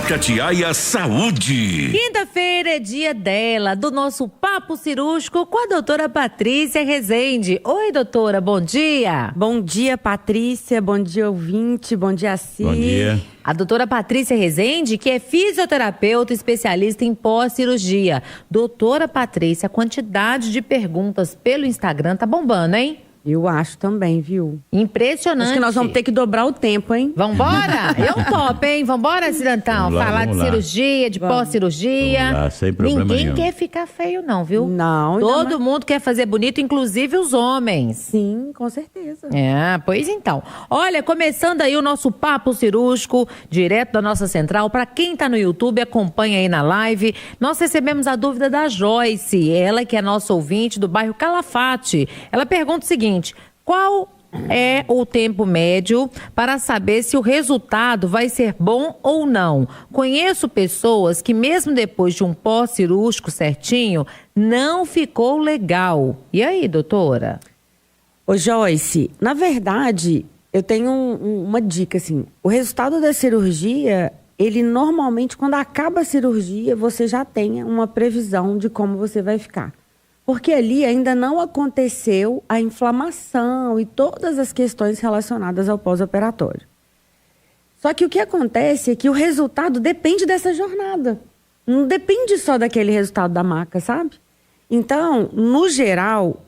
Itatiaia Saúde. Quinta-feira é dia dela, do nosso Papo Cirúrgico com a doutora Patrícia Rezende. Oi, doutora, bom dia. Bom dia, Patrícia, bom dia, ouvinte, bom dia, Cis. Bom dia. A doutora Patrícia Rezende, que é fisioterapeuta especialista em pós-cirurgia. Doutora Patrícia, a quantidade de perguntas pelo Instagram tá bombando, hein? Eu acho também, viu? Impressionante. Acho que nós vamos ter que dobrar o tempo, hein? Vambora? Eu topo, hein? Vambora, Cidantão? Falar de cirurgia, de pós-cirurgia. Vamos lá, sem problema Ninguém nenhum. quer ficar feio, não, viu? Não. Todo mundo quer fazer bonito, inclusive os homens. Sim, com certeza. Pois então. Olha, começando aí o nosso Papo Cirúrgico, direto da nossa central. Para quem tá no YouTube, acompanha aí na live. Nós recebemos a dúvida da Joyce, ela que é nossa ouvinte do bairro Calafate. Ela pergunta o seguinte: qual é o tempo médio para saber se o resultado vai ser bom ou não? Conheço pessoas que mesmo depois de um pós-cirúrgico certinho, não ficou legal. E aí, doutora? Ô, Joyce, na verdade, eu tenho uma dica, assim. O resultado da cirurgia, ele normalmente, quando acaba a cirurgia, você já tem uma previsão de como você vai ficar. Porque ali ainda não aconteceu a inflamação e todas as questões relacionadas ao pós-operatório. Só que o que acontece é que o resultado depende dessa jornada. Não depende só daquele resultado da maca, sabe? Então, no geral,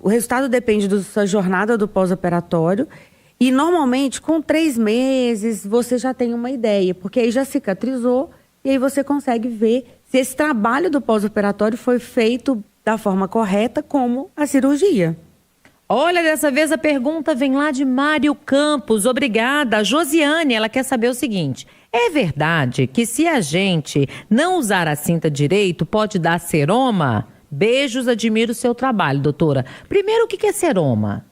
o resultado depende da sua jornada do pós-operatório. E normalmente, com 3 meses, você já tem uma ideia. Porque aí já cicatrizou e aí você consegue ver se esse trabalho do pós-operatório foi feito da forma correta, como a cirurgia. Olha, dessa vez a pergunta vem lá de Mário Campos. Obrigada. A Josiane, ela quer saber o seguinte: é verdade que se a gente não usar a cinta direito, pode dar seroma? Beijos, admiro o seu trabalho, doutora. Primeiro, o que é seroma?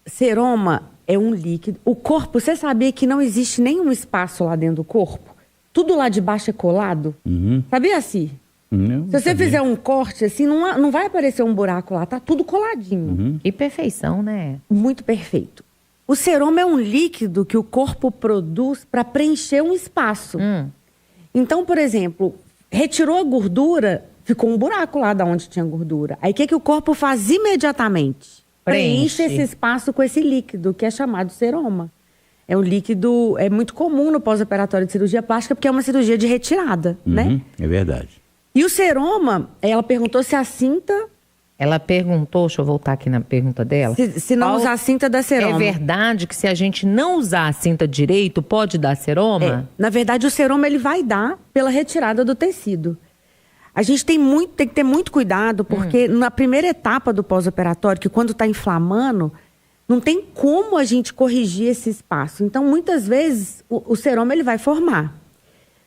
Seroma é um líquido. O corpo, você sabia que não existe nenhum espaço lá dentro do corpo? Tudo lá de baixo é colado. Sabia assim? Se você fizer um corte assim, não vai aparecer um buraco lá, tá tudo coladinho. Que perfeição, né? Muito perfeito. O seroma é um líquido que o corpo produz para preencher um espaço. Então, por exemplo, retirou a gordura, ficou um buraco lá de onde tinha gordura. Aí o que o corpo faz imediatamente? Preenche esse espaço com esse líquido, que é chamado seroma. É um líquido, é muito comum no pós-operatório de cirurgia plástica, porque é uma cirurgia de retirada, né? É verdade. E o seroma, ela perguntou se a cinta... Ela perguntou, deixa eu voltar aqui na pergunta dela. Se não usar a cinta da seroma. É verdade que se a gente não usar a cinta direito, pode dar seroma? Na verdade, o seroma ele vai dar pela retirada do tecido. A gente tem que ter muito cuidado, porque na primeira etapa do pós-operatório, que quando está inflamando, não tem como a gente corrigir esse espaço. Então, muitas vezes, o seroma ele vai formar.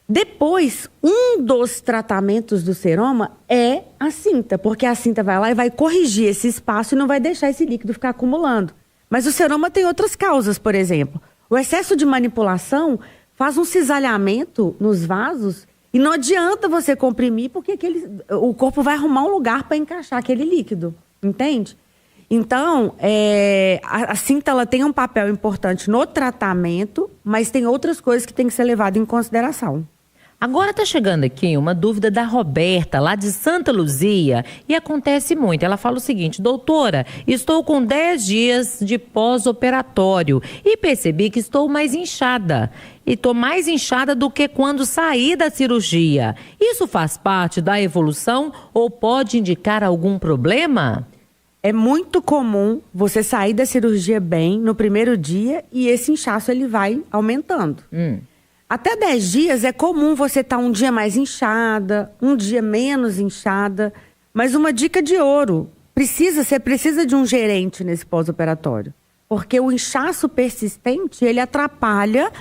Depois, um dos tratamentos do seroma é a cinta, porque a cinta vai lá e vai corrigir esse espaço e não vai deixar esse líquido ficar acumulando. Mas o seroma tem outras causas, por exemplo. O excesso de manipulação faz um cisalhamento nos vasos e não adianta você comprimir, porque o corpo vai arrumar um lugar para encaixar aquele líquido, entende? Então, a cinta ela tem um papel importante no tratamento, mas tem outras coisas que tem que ser levado em consideração. Agora tá chegando aqui uma dúvida da Roberta, lá de Santa Luzia, e acontece muito. Ela fala o seguinte: doutora, estou com 10 dias de pós-operatório e percebi que estou mais inchada. E estou mais inchada do que quando saí da cirurgia. Isso faz parte da evolução ou pode indicar algum problema? É muito comum você sair da cirurgia bem no primeiro dia e esse inchaço ele vai aumentando. Até 10 dias é comum você estar um dia mais inchada, um dia menos inchada. Mas uma dica de ouro, você precisa de um gerente nesse pós-operatório. Porque o inchaço persistente, ele atrapalha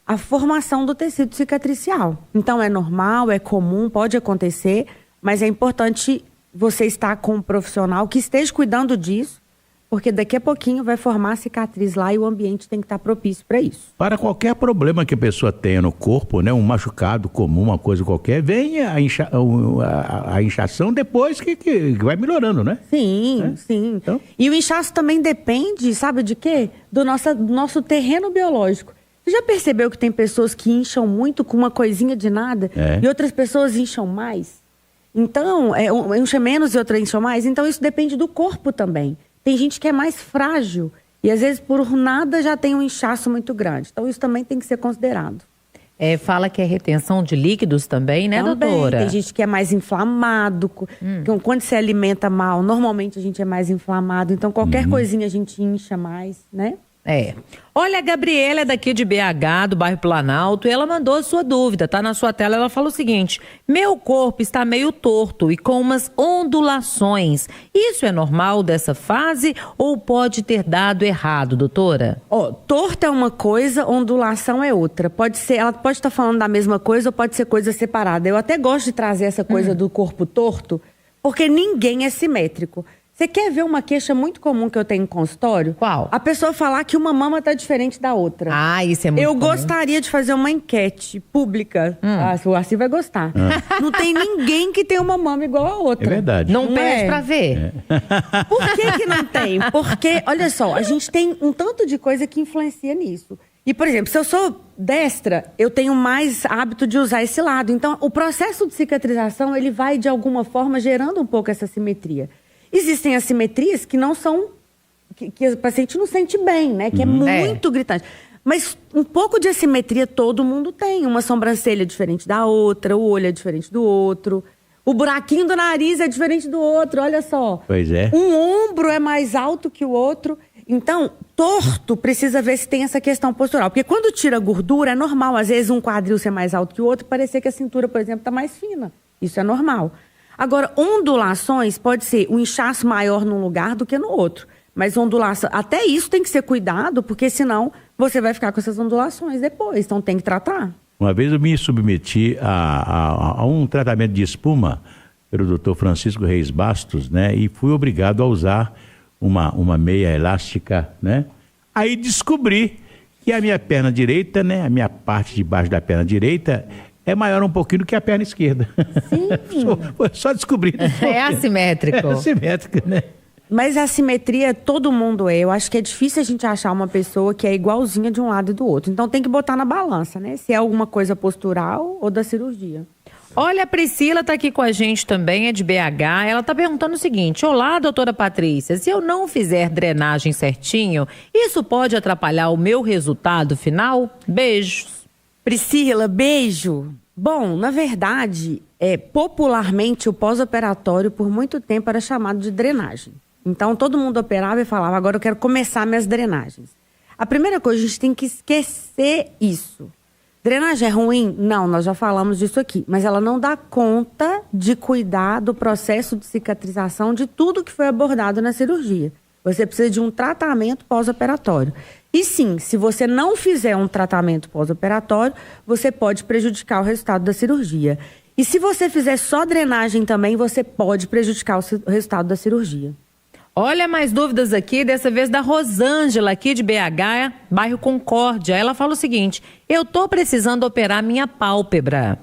a formação do tecido cicatricial. Então é normal, é comum, pode acontecer, mas é importante você estar com um profissional que esteja cuidando disso, porque daqui a pouquinho vai formar a cicatriz lá e o ambiente tem que estar propício para isso. Para qualquer problema que a pessoa tenha no corpo, né, um machucado comum, uma coisa qualquer, vem a inchação depois que vai melhorando, né? Sim, sim. Então... E o inchaço também depende, sabe de quê? Do nosso terreno biológico. Você já percebeu que tem pessoas que incham muito com uma coisinha de nada e outras pessoas incham mais? Então, incha menos e outra incha mais. Então, isso depende do corpo também. Tem gente que é mais frágil e, às vezes, por nada já tem um inchaço muito grande. Então, isso também tem que ser considerado. Fala que é retenção de líquidos também, né, também, doutora? Tem gente que é mais inflamado. Quando se alimenta mal, normalmente a gente é mais inflamado. Então, qualquer coisinha a gente incha mais, né? Olha, a Gabriela é daqui de BH, do bairro Planalto, e ela mandou a sua dúvida, tá na sua tela. Ela fala o seguinte: meu corpo está meio torto e com umas ondulações. Isso é normal dessa fase ou pode ter dado errado, doutora? Torto é uma coisa, ondulação é outra. Pode ser, ela pode estar falando da mesma coisa ou pode ser coisa separada. Eu até gosto de trazer essa coisa do corpo torto, porque ninguém é simétrico. Você quer ver uma queixa muito comum que eu tenho em consultório? Qual? A pessoa falar que uma mama está diferente da outra. Isso é muito comum. Eu gostaria de fazer uma enquete pública. O Arci vai gostar. Não tem ninguém que tem uma mama igual a outra. É verdade. Não pede pra ver. Por que não tem? Porque, olha só, a gente tem um tanto de coisa que influencia nisso. E, por exemplo, se eu sou destra, eu tenho mais hábito de usar esse lado. Então, o processo de cicatrização, ele vai, de alguma forma, gerando um pouco essa simetria. Existem assimetrias que não são... que o paciente não sente bem, né? Que é muito gritante. Mas um pouco de assimetria todo mundo tem. Uma sobrancelha é diferente da outra, o olho é diferente do outro, o buraquinho do nariz é diferente do outro, olha só. Pois é. Um ombro é mais alto que o outro. Então, torto precisa ver se tem essa questão postural. Porque quando tira gordura, é normal, às vezes, um quadril ser mais alto que o outro, parecer que a cintura, por exemplo, está mais fina. Isso é normal. Agora, ondulações pode ser um inchaço maior num lugar do que no outro. Mas ondulação, até isso tem que ser cuidado, porque senão você vai ficar com essas ondulações depois. Então tem que tratar. Uma vez eu me submeti a um tratamento de espuma pelo Dr. Francisco Reis Bastos, né? E fui obrigado a usar uma meia elástica, né? Aí descobri que a minha perna direita, né? A minha parte de baixo da perna direita é maior um pouquinho do que a perna esquerda. Sim. Só descobri. É assimétrico. É assimétrico, né? Mas a simetria todo mundo é. Eu acho que é difícil a gente achar uma pessoa que é igualzinha de um lado e do outro. Então tem que botar na balança, né? Se é alguma coisa postural ou da cirurgia. Olha, a Priscila está aqui com a gente também, é de BH. Ela está perguntando o seguinte: olá, doutora Patrícia, se eu não fizer drenagem certinho, isso pode atrapalhar o meu resultado final? Beijos. Priscila, beijo. Bom, na verdade, popularmente o pós-operatório por muito tempo era chamado de drenagem. Então todo mundo operava e falava: agora eu quero começar minhas drenagens. A primeira coisa, a gente tem que esquecer isso. Drenagem é ruim? Não, nós já falamos disso aqui. Mas ela não dá conta de cuidar do processo de cicatrização de tudo que foi abordado na cirurgia. Você precisa de um tratamento pós-operatório. E sim, se você não fizer um tratamento pós-operatório, você pode prejudicar o resultado da cirurgia. E se você fizer só drenagem também, você pode prejudicar o resultado da cirurgia. Olha, mais dúvidas aqui, dessa vez da Rosângela, aqui de BH, bairro Concórdia. Ela fala o seguinte: eu tô precisando operar minha pálpebra.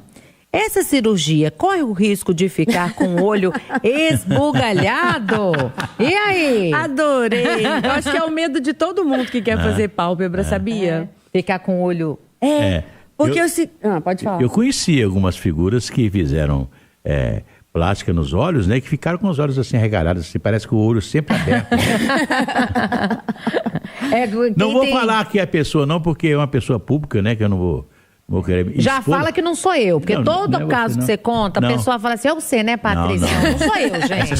Essa cirurgia corre o risco de ficar com o olho esbugalhado? E aí? Adorei! Eu acho que é o medo de todo mundo que quer fazer pálpebra, sabia? Ficar com o olho... Porque pode falar. Eu conheci algumas figuras que fizeram plástica nos olhos, né? Que ficaram com os olhos assim arregalados, assim, parece que o olho sempre aberto. Não vou falar que é a pessoa não, porque é uma pessoa pública, né? Que eu não vou querer já expor. Fala que não sou eu, porque todo caso que você conta, a pessoa fala assim: é você, né, Patrícia? Não sou eu, gente.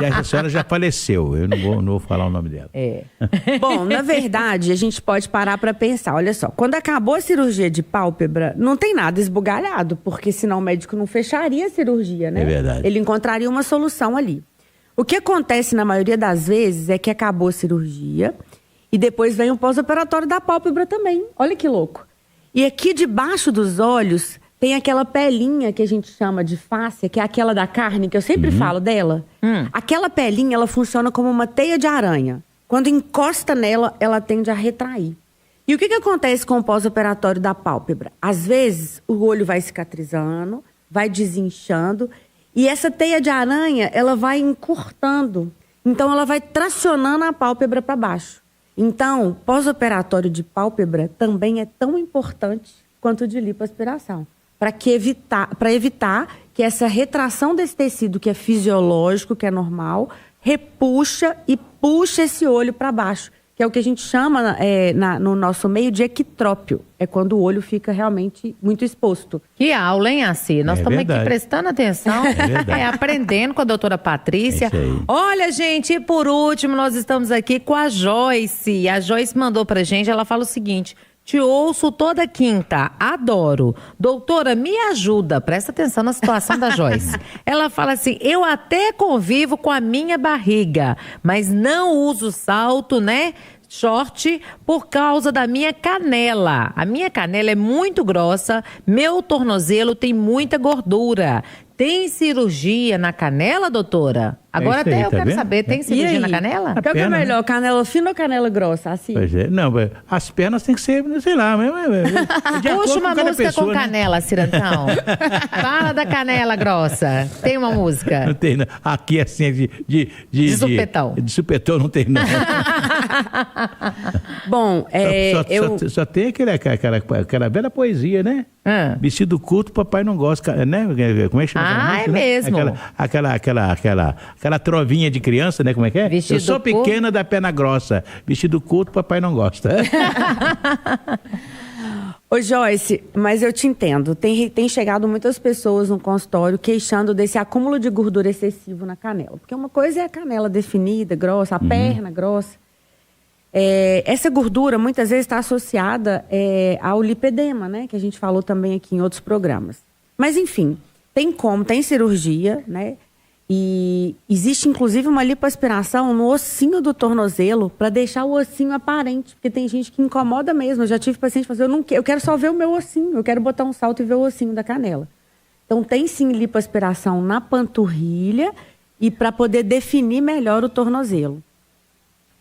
Essa senhora já faleceu, eu não vou falar o nome dela. Bom, na verdade, a gente pode parar para pensar. Olha só, quando acabou a cirurgia de pálpebra, não tem nada esbugalhado, porque senão o médico não fecharia a cirurgia, né? É verdade. Ele encontraria uma solução ali. O que acontece na maioria das vezes é que acabou a cirurgia e depois vem o pós-operatório da pálpebra também. Olha que louco. E aqui debaixo dos olhos tem aquela pelinha que a gente chama de fáscia, que é aquela da carne, que eu sempre falo dela. Aquela pelinha, ela funciona como uma teia de aranha. Quando encosta nela, ela tende a retrair. E o que acontece com o pós-operatório da pálpebra? Às vezes, o olho vai cicatrizando, vai desinchando, e essa teia de aranha, ela vai encurtando. Então, ela vai tracionando a pálpebra para baixo. Então, pós-operatório de pálpebra também é tão importante quanto o de lipoaspiração, para evitar que essa retração desse tecido, que é fisiológico, que é normal, repuxa e puxa esse olho para baixo, que é o que a gente chama no nosso meio de ectrópio. É quando o olho fica realmente muito exposto. Que aula, hein, Assi? Nós estamos aqui prestando atenção, aprendendo com a doutora Patrícia. Olha, gente, e por último, nós estamos aqui com a Joyce. A Joyce mandou pra gente, ela fala o seguinte: te ouço toda quinta, adoro. Doutora, me ajuda. Presta atenção na situação da Joyce. Ela fala assim: eu até convivo com a minha barriga, mas não uso salto, né? Short, por causa da minha canela. A minha canela é muito grossa, meu tornozelo tem muita gordura. Tem cirurgia na canela, doutora? Agora até eu quero saber, tem cirurgia na canela? Qual que é melhor, canela fina ou canela grossa? Assim? Pois é, não, as pernas tem que ser, sei lá. Puxa uma música com canela, Cirantão. Fala da canela grossa. Tem uma música? Não tem, não. Aqui é assim, de supetão. De supetão não tem, não. Bom, só tem aquela velha poesia, né? Vestido curto, papai não gosta, né? Como é que chama? É mesmo. Aquela trovinha de criança, né? Como é que é? Vestido eu sou pequena da perna grossa. Vestido curto, papai não gosta. Ô Joyce, mas eu te entendo. Tem chegado muitas pessoas no consultório queixando desse acúmulo de gordura excessivo na canela. Porque uma coisa é a canela definida, grossa, a perna grossa. Essa gordura muitas vezes está associada ao lipedema, né? Que a gente falou também aqui em outros programas. Mas enfim, tem cirurgia, né? E existe inclusive uma lipoaspiração no ossinho do tornozelo para deixar o ossinho aparente, porque tem gente que incomoda mesmo. Eu já tive paciente que falou, eu quero só ver o meu ossinho, eu quero botar um salto e ver o ossinho da canela. Então tem sim lipoaspiração na panturrilha e para poder definir melhor o tornozelo.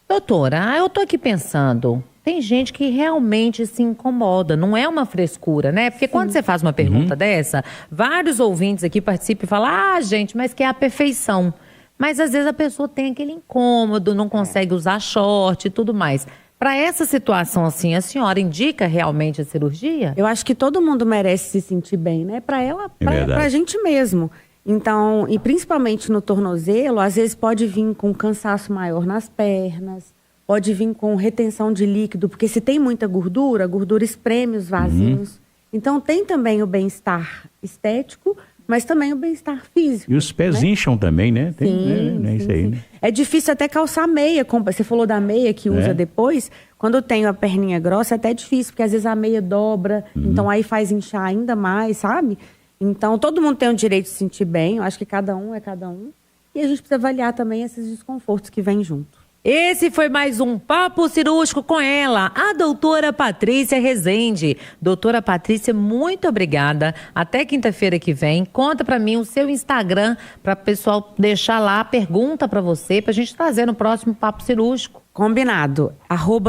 Doutora, eu tô aqui pensando, tem gente que realmente se incomoda, não é uma frescura, né? Porque quando você faz uma pergunta dessa, vários ouvintes aqui participam e falam, gente, mas que é a perfeição. Mas às vezes a pessoa tem aquele incômodo, não consegue usar short e tudo mais. Para essa situação assim, a senhora indica realmente a cirurgia? Eu acho que todo mundo merece se sentir bem, né? Para ela, pra gente mesmo. Então, e principalmente no tornozelo, às vezes pode vir com cansaço maior nas pernas, pode vir com retenção de líquido, porque se tem muita gordura, a gordura espreme os vasinhos. Então, tem também o bem-estar estético, mas também o bem-estar físico. E os pés incham também, né? Sim, isso aí, né? É difícil até calçar meia. Você falou da meia que usa depois. Quando eu tenho a perninha grossa, é até difícil, porque às vezes a meia dobra, então aí faz inchar ainda mais, sabe? Então, todo mundo tem o direito de se sentir bem. Eu acho que cada um é cada um. E a gente precisa avaliar também esses desconfortos que vêm junto. Esse foi mais um Papo Cirúrgico com ela, a doutora Patrícia Rezende. Doutora Patrícia, muito obrigada. Até quinta-feira que vem. Conta pra mim o seu Instagram, para o pessoal deixar lá a pergunta pra você, pra gente trazer no próximo Papo Cirúrgico. Combinado.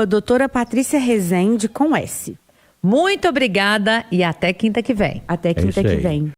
@doutora Patrícia Rezende com S. Muito obrigada e até quinta que vem. Até quinta que vem.